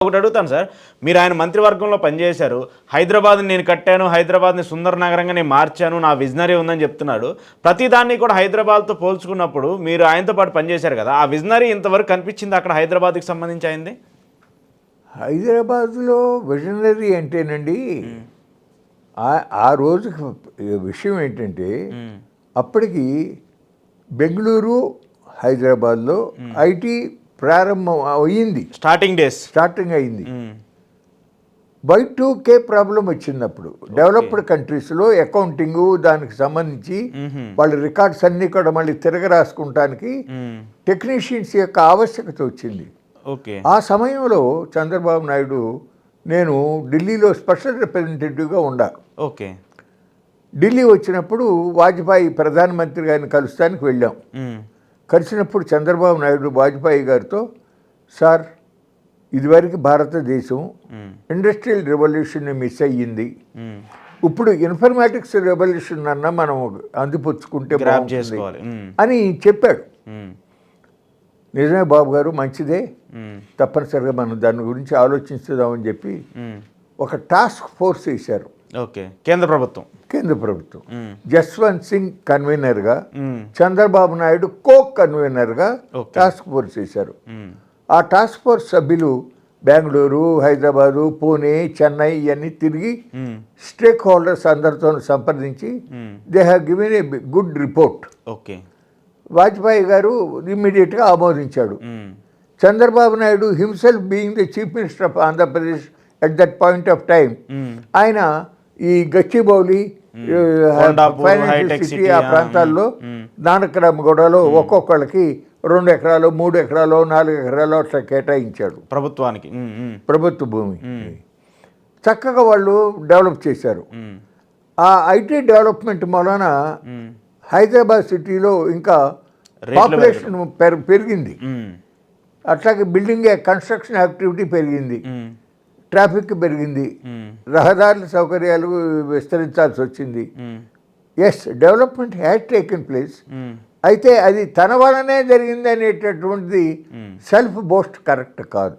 ఒకటి అడుగుతాను సార్, మీరు ఆయన మంత్రివర్గంలో పనిచేశారు. హైదరాబాద్ని నేను కట్టాను, హైదరాబాద్ని సుందర నగరంగా నేను మార్చాను, నా విజనరీ ఉందని చెప్తున్నాడు. ప్రతిదాన్ని కూడా హైదరాబాద్తో పోల్చుకున్నప్పుడు మీరు ఆయనతో పాటు పనిచేశారు కదా, ఆ విజనరీ ఇంతవరకు కనిపించింది అక్కడ హైదరాబాద్కి సంబంధించి అయింది? హైదరాబాద్లో విజనరీ అంటేనండి, ఆ రోజుకి విషయం ఏంటంటే అప్పటికి బెంగళూరు హైదరాబాద్లో ఐటీ ప్రారంభం అయ్యింది, స్టార్టింగ్ అయింది. Y2K ప్రాబ్లం వచ్చినప్పుడు డెవలప్డ్ కంట్రీస్లో అకౌంటింగ్ దానికి సంబంధించి వాళ్ళ రికార్డ్స్ అన్నీ కూడా మళ్ళీ తిరగరాసుకుంటానికి టెక్నీషియన్స్ యొక్క ఆవశ్యకత వచ్చింది. ఆ సమయంలో చంద్రబాబు నాయుడు, నేను ఢిల్లీలో స్పెషల్ రిప్రజెంటేటివ్గా ఉండా. ఢిల్లీ వచ్చినప్పుడు వాజ్పేయి ప్రధానమంత్రి గారిని కలుస్తానికి వెళ్ళాం. కలిసినప్పుడు చంద్రబాబు నాయుడు వాజ్పేయి గారితో, సార్ ఇదివరకు భారతదేశం ఇండస్ట్రియల్ రెవల్యూషన్ మిస్ అయ్యింది, ఇప్పుడు ఇన్ఫర్మాటిక్స్ రెవల్యూషన్ అన్నా మనం అందిపుచ్చుకుంటే బాగుంటుంది అని చెప్పాడు. నిజమే బాబు గారు, మంచిదే, తప్పనిసరిగా మనం దాని గురించి ఆలోచిస్తామని చెప్పి ఒక టాస్క్ ఫోర్స్ వేశారు. కేంద్ర ప్రభుత్వం జస్వంత్ సింగ్ కన్వీనర్గా, చంద్రబాబు నాయుడు కో కన్వీనర్గా టాస్క్ ఫోర్స్ వేశారు. ఆ టాస్క్ ఫోర్స్ సభ్యులు బెంగళూరు, హైదరాబాదు, పూణే, చెన్నై ఇవన్నీ తిరిగి స్టేక్ హోల్డర్స్ అందరితో సంప్రదించి they have given a good report. Vajpayee గారు ఇమ్మీడియట్గా ఆమోదించాడు. Chandrababu Naidu himself being the chief minister of Andhra Pradesh at that point of time, ఆయన ఈ గచ్చిబౌలి, ఫైనాన్షియల్ సిటీ ఆ ప్రాంతాల్లో నానక్రామ్గూడలో ఒక్కొక్కళ్ళకి 2 ఎకరాలు, 3 ఎకరాలు, 4 ఎకరాలు అట్లా కేటాయించాడు ప్రభుత్వ భూమి. చక్కగా వాళ్ళు డెవలప్ చేశారు. ఆ ఐటీ డెవలప్మెంట్ వలన హైదరాబాద్ సిటీలో ఇంకా పాపులేషన్ పెరిగింది. అట్లాగే బిల్డింగ్ కన్స్ట్రక్షన్ యాక్టివిటీ పెరిగింది, ట్రాఫిక్ పెరిగింది, రహదారుల సౌకర్యాలు విస్తరించాల్సి వచ్చింది. Yes, development had taken place. అయితే అది తన వలనే జరిగింది అనేటటువంటిది సెల్ఫ్ బోస్ట్ కరెక్ట్ కాదు.